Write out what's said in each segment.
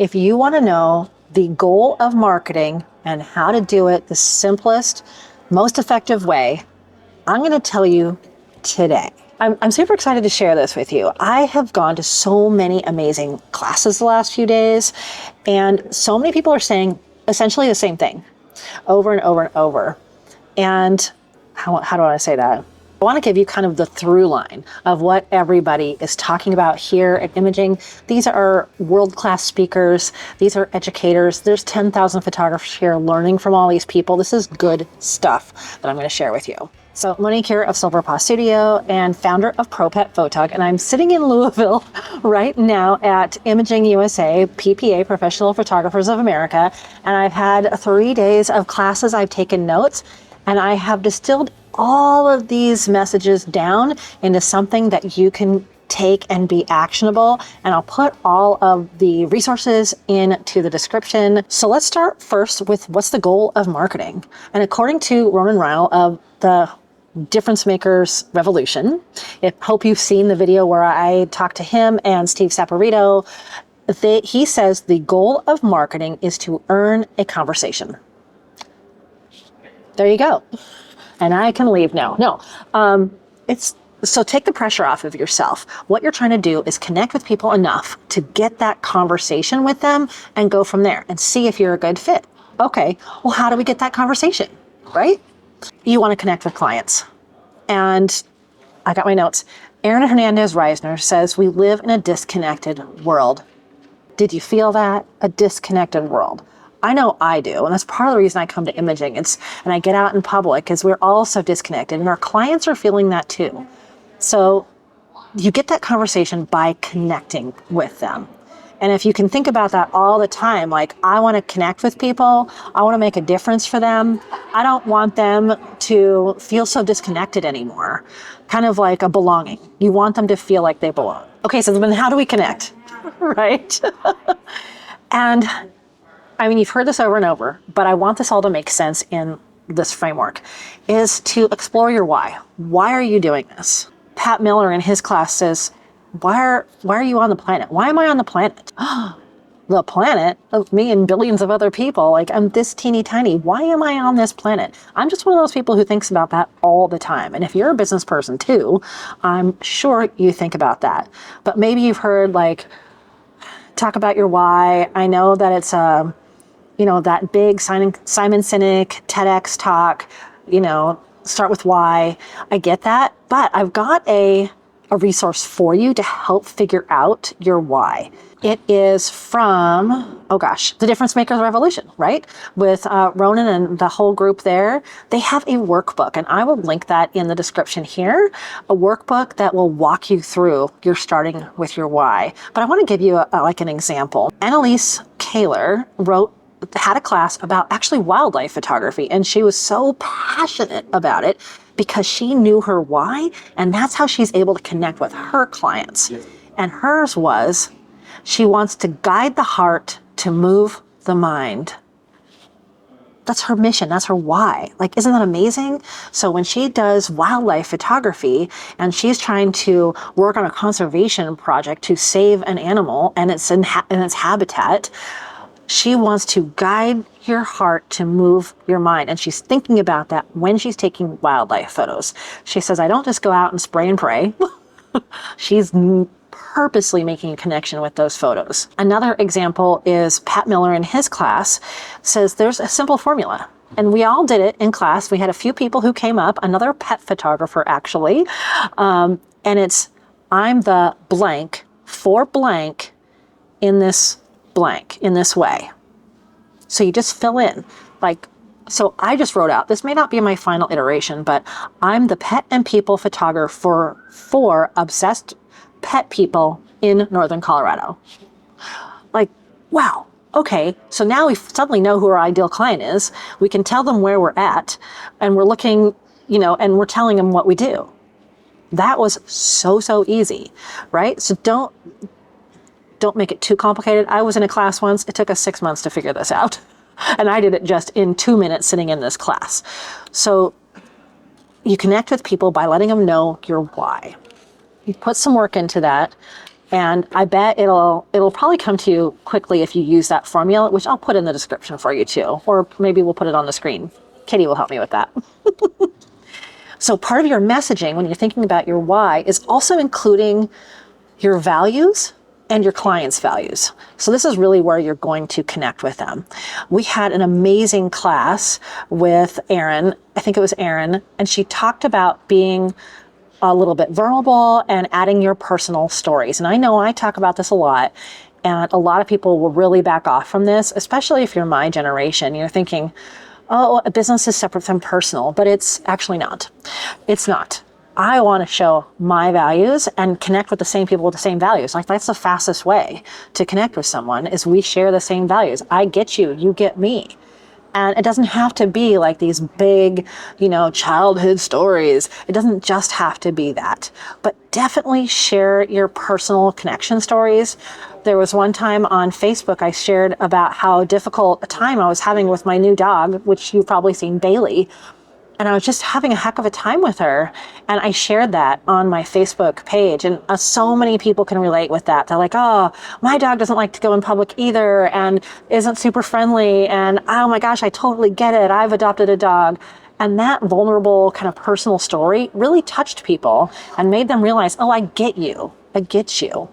If you want to know the goal of marketing and how to do it the simplest, most effective way, I'm going to tell you today. I'm super excited to share this with you. I have gone to so many amazing classes the last few days, and so many people are saying essentially the same thing over and over and over. And how do I say that? I want to give you kind of the through line of what everybody is talking about here at Imaging. These are world-class speakers. These are educators. There's 10,000 photographers here learning from all these people. This is good stuff that I'm going to share with you. So Monique here of Silver Paw Studio and founder of ProPet Photog, and I'm sitting in Louisville right now at Imaging USA, PPA, Professional Photographers of America, and I've had 3 days of classes. I've taken notes, and I have distilled all of these messages down into something that you can take and be actionable. And I'll put all of the resources into the description. So let's start first with what's the goal of marketing. And according to Ronan Ryle of the Difference Makers Revolution, hope you've seen the video where I talked to him and Steve Saporito. He says the goal of marketing is to earn a conversation. There you go. And I can leave now. So take the pressure off of yourself. What you're trying to do is connect with people enough to get that conversation with them and go from there and see if you're a good fit. Okay, well, how do we get that conversation, right? You want to connect with clients. And I got my notes. Aaron Hernandez Reisner says, we live in a disconnected world. Did you feel that? A disconnected world. I know I do, and that's part of the reason I come to Imaging. And I get out in public is we're all so disconnected, and our clients are feeling that too. So you get that conversation by connecting with them. And if you can think about that all the time, like I want to connect with people, I want to make a difference for them. I don't want them to feel so disconnected anymore, kind of like a belonging. You want them to feel like they belong. Okay, so then how do we connect, right? And I mean, you've heard this over and over, but I want this all to make sense in this framework, is to explore your why. Why are you doing this? Pat Miller in his class says, why are you on the planet? Why am I on the planet? The planet of me and billions of other people. Like, I'm this teeny tiny. Why am I on this planet? I'm just one of those people who thinks about that all the time. And if you're a business person too, I'm sure you think about that. But maybe you've heard talk about your why. I know that it's that big Simon Sinek TEDx talk, start with why. I get that, but I've got a resource for you to help figure out your why. It is from, the Difference Makers Revolution, right? With Ronan and the whole group there. They have a workbook, and I will link that in the description here, a workbook that will walk you through your starting with your why. But I want to give you an example. Annalise Kaler had a class about actually wildlife photography, and she was so passionate about it because she knew her why, and that's how she's able to connect with her clients. Yes. And hers was, she wants to guide the heart to move the mind. That's her mission. That's her why. Isn't that amazing? So when she does wildlife photography and she's trying to work on a conservation project to save an animal and its habitat, she wants to guide your heart to move your mind. And she's thinking about that when she's taking wildlife photos. She says, I don't just go out and spray and pray. She's purposely making a connection with those photos. Another example is Pat Miller in his class says there's a simple formula. And we all did it in class. We had a few people who came up, another pet photographer actually. And it's, I'm the blank for blank in this blank in this way. So you just fill in. So I just wrote out, this may not be my final iteration, but I'm the pet and people photographer for obsessed pet people in Northern Colorado. Wow. Okay. So now we suddenly know who our ideal client is. We can tell them where we're at, and we're looking, and we're telling them what we do. That was so easy, right? So don't make it too complicated. I was in a class once. It took us 6 months to figure this out. And I did it just in 2 minutes sitting in this class. So you connect with people by letting them know your why. You put some work into that. And I bet it'll probably come to you quickly if you use that formula, which I'll put in the description for you too. Or maybe we'll put it on the screen. Katie will help me with that. So part of your messaging when you're thinking about your why is also including your values and your clients' values. So this is really where you're going to connect with them. We had an amazing class with Erin. I think it was Erin, and she talked about being a little bit vulnerable and adding your personal stories. And I know I talk about this a lot, and a lot of people will really back off from this, especially if you're my generation. You're thinking, oh, a business is separate from personal, but it's actually not. It's not. I want to show my values and connect with the same people with the same values. Like, that's the fastest way to connect with someone, is we share the same values. I get you, you get me. And it doesn't have to be like these big, childhood stories. It doesn't just have to be that, but definitely share your personal connection stories. There was one time on Facebook, I shared about how difficult a time I was having with my new dog, which you've probably seen, Bailey. And I was just having a heck of a time with her. And I shared that on my Facebook page. And so many people can relate with that. They're like, oh, my dog doesn't like to go in public either and isn't super friendly. And oh my gosh, I totally get it. I've adopted a dog. And that vulnerable kind of personal story really touched people and made them realize, oh, I get you. I get you.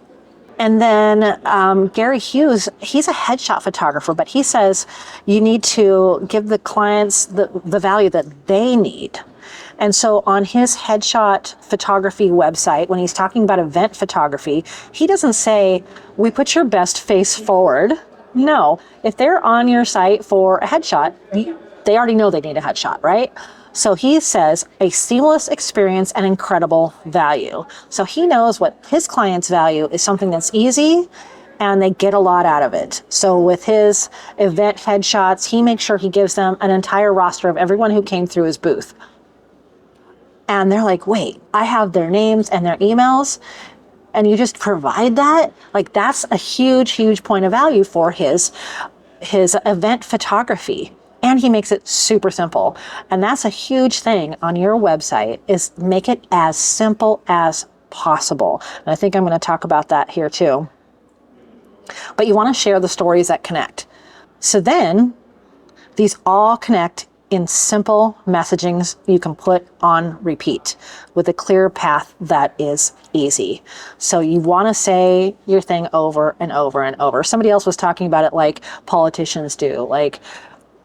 And then Gary Hughes, he's a headshot photographer, but he says you need to give the clients the value that they need. And so on his headshot photography website, when he's talking about event photography, he doesn't say, we put your best face forward. No, if they're on your site for a headshot, they already know they need a headshot, right? So he says a seamless experience and incredible value. So he knows what his clients value is something that's easy and they get a lot out of it. So with his event headshots, he makes sure he gives them an entire roster of everyone who came through his booth. And they're like, wait, I have their names and their emails, and you just provide that? Like, that's a huge, huge point of value for his event photography. And he makes it super simple. And that's a huge thing on your website, is make it as simple as possible. And I think I'm going to talk about that here too. But you want to share the stories that connect. So then these all connect in simple messagings you can put on repeat with a clear path that is easy. So you want to say your thing over and over and over. Somebody else was talking about it like politicians do, like,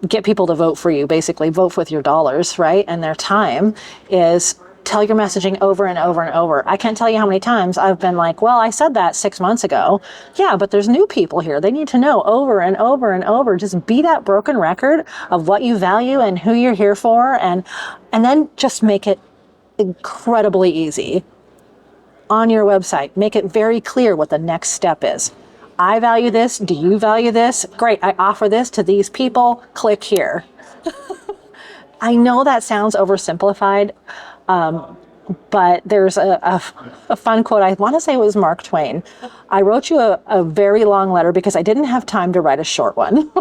get people to vote for you, basically vote with your dollars, right? And their time is tell your messaging over and over and over. I can't tell you how many times I've been like, well, I said that 6 months ago. Yeah, but there's new people here. They need to know over and over and over. Just be that broken record of what you value and who you're here for. And then just make it incredibly easy on your website. Make it very clear what the next step is. I value this. Do you value this? Great. I offer this to these people. Click here. I know that sounds oversimplified, but there's a fun quote. I want to say it was Mark Twain. I wrote you a very long letter because I didn't have time to write a short one.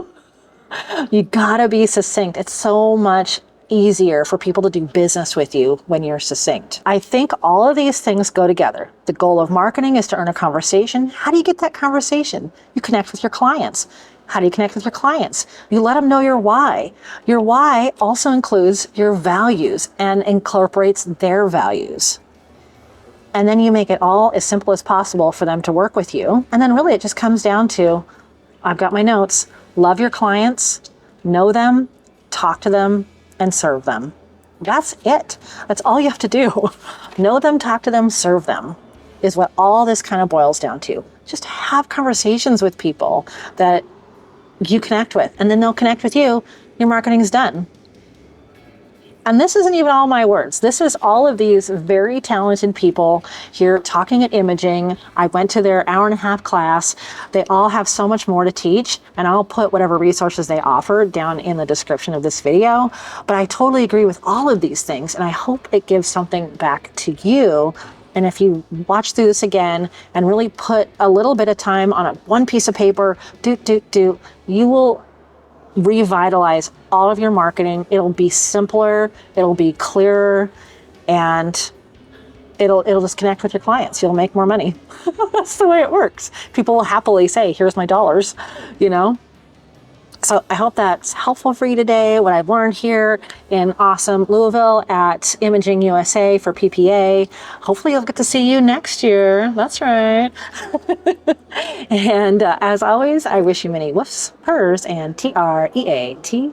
You gotta be succinct. It's so much easier for people to do business with you when you're succinct. I think all of these things go together. The goal of marketing is to earn a conversation. How do you get that conversation? You connect with your clients. How do you connect with your clients? You let them know your why. Your why also includes your values and incorporates their values. And then you make it all as simple as possible for them to work with you. And then really it just comes down to, I've got my notes, love your clients, know them, talk to them, and serve them. That's it. That's all you have to do. Know them, talk to them, serve them, is what all this kind of boils down to. Just have conversations with people that you connect with, and then they'll connect with you. Your marketing's done. And this isn't even all my words. This is all of these very talented people here talking at Imaging. I went to their 1.5-hour class. They all have so much more to teach, and I'll put whatever resources they offer down in the description of this video. But I totally agree with all of these things, and I hope it gives something back to you. And if you watch through this again and really put a little bit of time on one piece of paper, you will revitalize all of your marketing. It'll be simpler, it'll be clearer, and it'll just connect with your clients. You'll make more money. That's the way it works. People will happily say, here's my dollars, you know? So I hope that's helpful for you today, what I've learned here in awesome Louisville at Imaging USA for PPA. Hopefully you'll get to see you next year. That's right. And as always, I wish you many woofs, purrs, and TREATSs.